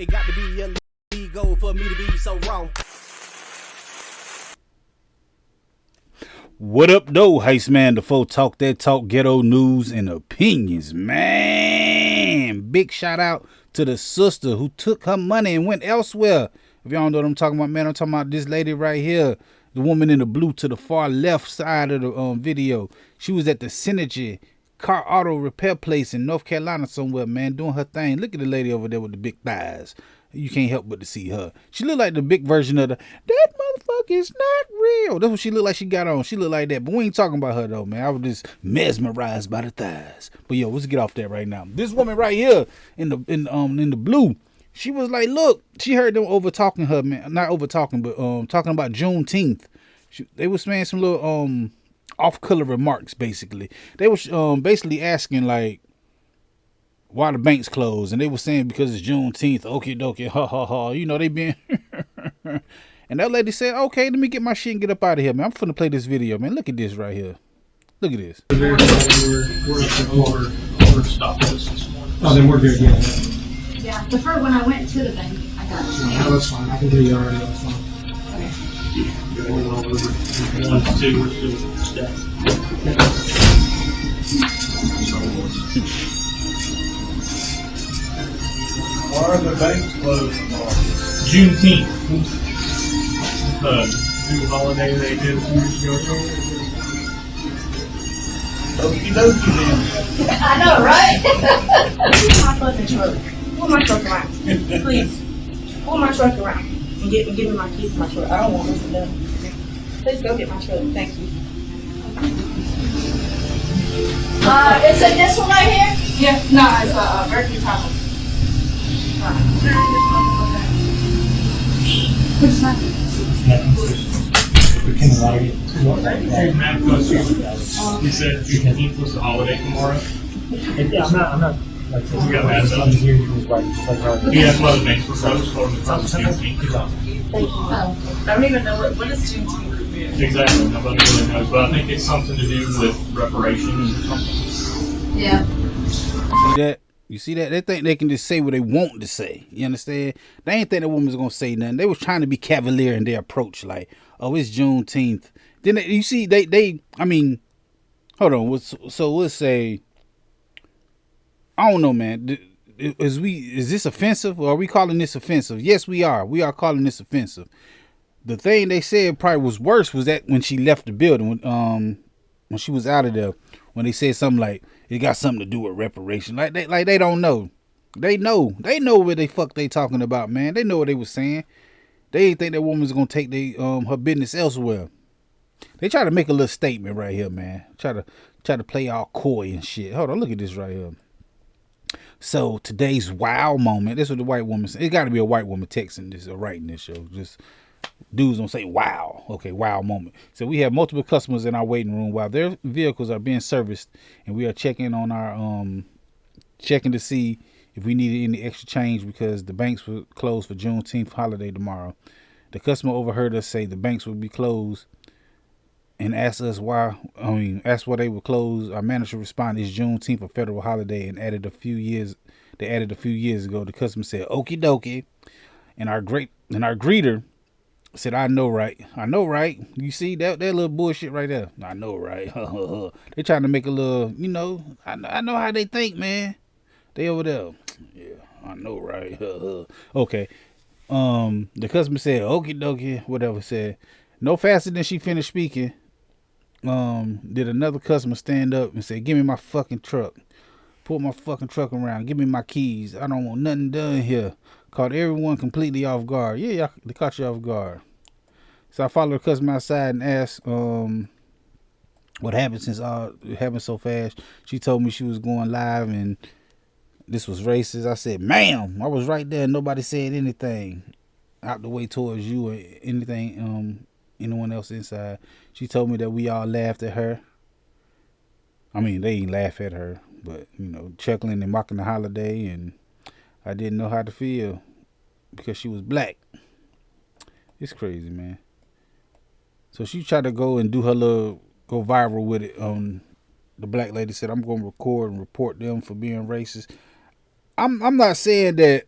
It got to be illegal for me to be so wrong. What up, though, Heist man? The folk talk that talk, ghetto news and opinions, man. Big shout out to the sister who took her money and went elsewhere. If y'all don't know what I'm talking about, man, I'm talking about this lady right here, the woman in the blue to the far left side of the video. She was at the Synergy car auto repair place in North Carolina somewhere, man, doing her thing. Look at the lady over there with the big thighs. You can't help but to see her. She look like the big version of that motherfucker is not real. That's what she look like she got on. She look like that. But we ain't talking about her though, man. I was just mesmerized by the thighs. But yo, let's get off that right now. This woman right here in the blue, she was like, look, she heard them over talking her, man. Not over talking, but talking about Juneteenth. They was saying some little off-color remarks, basically. They was basically asking like, why the banks closed, and they were saying because it's Juneteenth, okie dokie, ha ha ha. You know, they been and that lady said, okay, let me get my shit and get up out of here, man. I'm finna play this video, man. Look at this right here. Look at this. We're stopped this morning. Oh, then we're good, yeah. Yeah, the first when I went to the bank, I got it. No, that's fine. I can do you already. That's fine. Okay. One to two, we're still stacked. Why are the banks closed tomorrow? Juneteenth. New holiday they did a few years ago. Okie dokie then. I know, right? Pull my fucking truck. Pull my truck around. Please. Pull my truck around. And give me my keys to my truck. I don't want this done. Please go get my truck. Thank you. Is it this one right here? Yeah, no, it's a Berkeley Tahoe. What's that? He said Juneteenth was the holiday tomorrow. Yeah, I'm not. Like, We got mad about it. here. He was like, Yeah, that's why the banks were closed for the first Juneteenth. Thank you. I don't even know what is Juneteenth. Exactly, nobody really knows, but I think it's something to do with reparations or something. Yeah. See that? You see that? They think they can just say what they want to say. You understand? They ain't think that woman's gonna say nothing. They was trying to be cavalier in their approach, like, oh, it's Juneteenth. Then you see, I mean, hold on. So let's say, I don't know, man. Is this offensive, or are we calling this offensive? Yes, we are. We are calling this offensive. The thing they said probably was worse was that when she left the building, when she was out of there, when they said something like it got something to do with reparation, like they don't know. They know what they fuck they talking about, man. They know what they was saying. They didn't think that woman's gonna take her business elsewhere. They try to make a little statement right here, man. Try to play all coy and shit. Hold on, look at this right here. So today's wow moment. This is what the white woman said. It got to be a white woman texting this or writing this show. Just dudes don't say wow. Okay, wow moment. So we have multiple customers in our waiting room while their vehicles are being serviced, and we are checking on our checking to see if we needed any extra change because the banks were closed for Juneteenth holiday tomorrow. The customer overheard us say the banks would be closed and asked us why. Asked why they were closed. Our manager responded, "It's Juneteenth, a federal holiday," and added a few years ago. The customer said, "Okie dokie," and our greeter said, "I know, right? I know, right? You see that little bullshit right there? I know, right?" They trying to make a little, you know. I know how they think, man. They over there. Yeah, I know, right? Okay. The customer said, "Okie dokie," whatever. Said no faster than she finished speaking. Did another customer stand up and say, "Give me my fucking truck. Pull my fucking truck around. Give me my keys. I don't want nothing done here." Caught everyone completely off guard. Yeah, they caught you off guard. So I followed the customer outside and asked what happened since it happened so fast. She told me she was going live and this was racist. I said, "Ma'am, I was right there. Nobody said anything out the way towards you or anything, anyone else inside." She told me that we all laughed at her. I mean, they ain't laugh at her, but, you know, chuckling and mocking the holiday, and I didn't know how to feel because she was black. It's crazy, man. So she tried to go and do her go viral with it. The black lady said, "I'm going to record and report them for being racist." I'm not saying that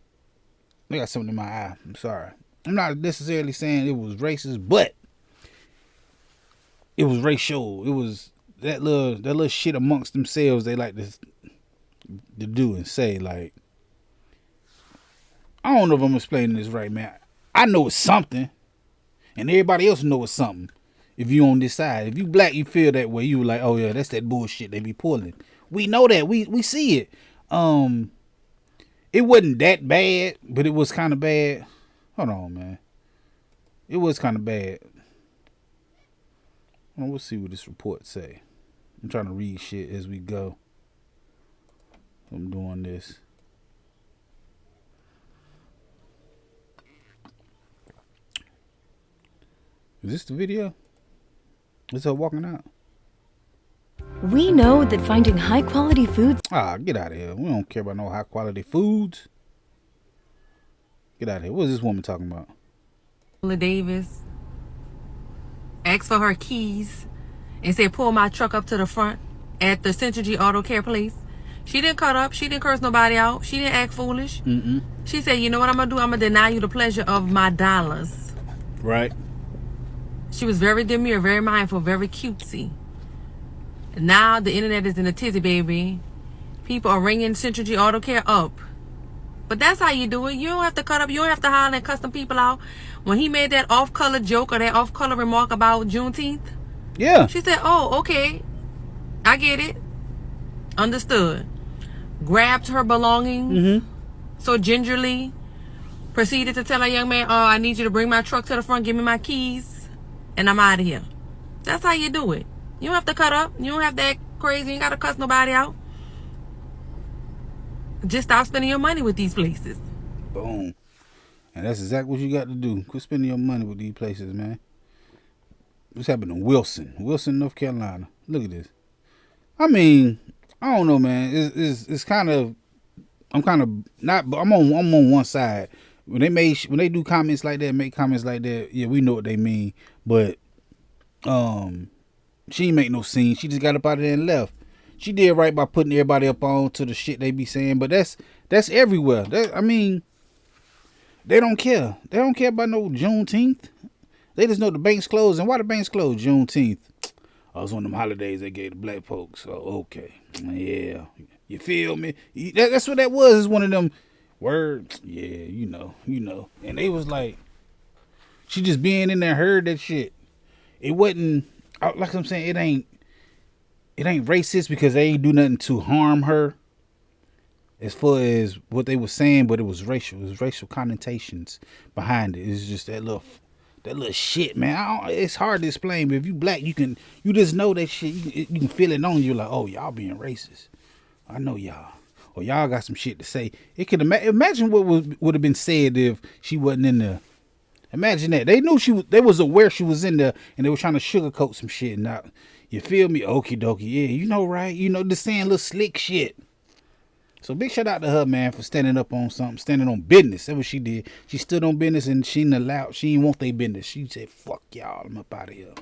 I got something in my eye. I'm sorry. I'm not necessarily saying it was racist, but it was racial. It was that little shit amongst themselves they like to do and say, like, I don't know if I'm explaining this right, man. I know it's something, and everybody else know it's something. If you on this side, if you black, you feel that way. You like, oh yeah, that's that bullshit they be pulling. We know that. We see it. It wasn't that bad, but it was kind of bad. Hold on, man. It was kind of bad. Well, we'll see what this report say. I'm trying to read shit as we go. I'm doing this. Is this the video? Is her walking out? We know that finding high-quality foods... Ah, get out of here. We don't care about no high-quality foods. Get out of here. What is this woman talking about? Davis asked for her keys and said, pull my truck up to the front at the Central Auto Care place. She didn't cut up. She didn't curse nobody out. She didn't act foolish. She said, you know what I'm going to do? I'm going to deny you the pleasure of my dollars. Right. She was very demure, very mindful, very cutesy. Now the internet is in a tizzy, baby. People are ringing Central Auto Care up. But that's how you do it. You don't have to cut up. You don't have to holler and cuss them people out. When he made that off-color joke or that off-color remark about Juneteenth, yeah, she said, oh, okay. I get it. Understood. Grabbed her belongings so gingerly. Proceeded to tell her young man, oh, I need you to bring my truck to the front. Give me my keys. And I'm out of here. That's how you do it. You don't have to cut up. You don't have to act crazy. You ain't got to cuss nobody out. Just stop spending your money with these places. Boom. And that's exactly what you got to do. Quit spending your money with these places, man. What's happening in Wilson, North Carolina? Look at this. I mean, I don't know, man. It's kind of, I'm kind of not, but I'm on one side. When they do comments like that, make comments like that, yeah, we know what they mean. But she ain't make no scene. She just got up out of there and left. She did right by putting everybody up on to the shit they be saying, but that's everywhere. I mean, they don't care. They don't care about no Juneteenth. They just know the bank's closed. And why the bank's closed? Juneteenth. Oh, it was one of them holidays they gave the black folks. Oh, okay. Yeah. You feel me? That's what that was. It's one of them words. Yeah, you know. And they was like, she just being in there heard that shit. It wasn't, like I'm saying, it ain't racist because they ain't do nothing to harm her as far as what they were saying, but it was racial. It was racial connotations behind it. It's just that little shit, man. It's hard to explain, but if you black, you just know that shit. You can feel it on you, like, oh, y'all being racist. I know y'all. Or y'all got some shit to say. It could imagine what would have been said if she wasn't in there. Imagine that. They knew they was aware she was in there, and they were trying to sugarcoat some shit. Now, you feel me? Okie dokie. Yeah, you know, right? You know, just saying little slick shit. So big shout out to her, man, for standing up on something, standing on business. That's what she did. She stood on business, and she didn't want their business. She said, fuck y'all, I'm up out of here.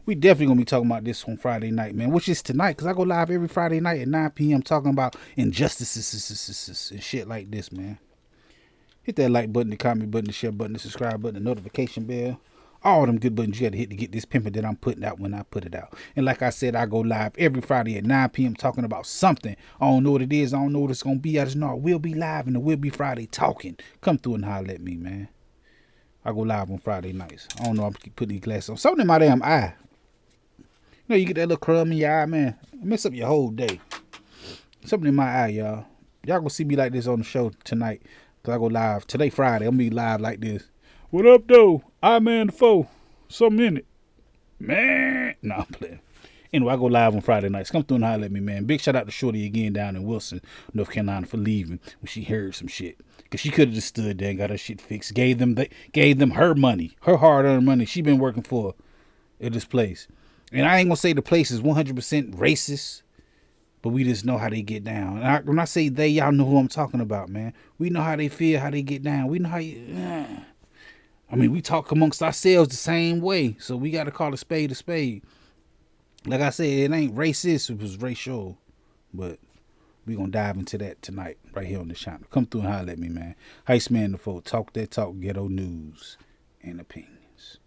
We definitely going to be talking about this on Friday night, man, which is tonight, because I go live every Friday night at 9 p.m. talking about injustices and shit like this, man. Hit that like button, the comment button, the share button, the subscribe button, the notification bell. All them good buttons you got to hit to get this pimping that I'm putting out when I put it out. And like I said, I go live every Friday at 9 p.m. talking about something. I don't know what it is. I don't know what it's going to be. I just know I will be live and it will be Friday talking. Come through and holler at me, man. I go live on Friday nights. I don't know. I'm putting these glasses on. Something in my damn eye. You know, you get that little crumb in your eye, man. It mess up your whole day. Something in my eye, y'all. Y'all gonna see me like this on the show tonight. Because I go live. Today, Friday. I'm going to be live like this. What up, though? I man the foe. Something in it. Man. Nah, I'm playing. Anyway, I go live on Friday nights. Come through and holler at me, man. Big shout out to Shorty again down in Wilson, North Carolina for leaving when she heard some shit. Because she could have just stood there and got her shit fixed. Gave them her money. Her hard-earned money she been working for at this place. And I ain't going to say the place is 100% racist. But we just know how they get down. And when I say they, y'all know who I'm talking about, man. We know how they feel, how they get down. We know how I mean, we talk amongst ourselves the same way. So we got to call a spade a spade. Like I said, it ain't racist. It was racial. But We gonna dive into that tonight, right here on the channel. Come through and holler at me, man. Heist Man the Folk. Talk that talk, ghetto news and opinions.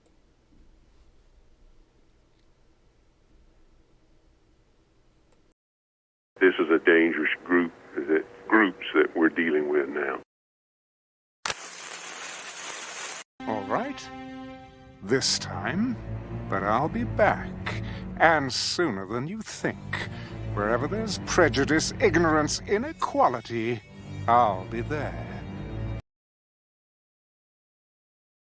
This is a dangerous groups that we're dealing with now. All right. This time, but I'll be back, and sooner than you think. Wherever there's prejudice, ignorance, inequality, I'll be there.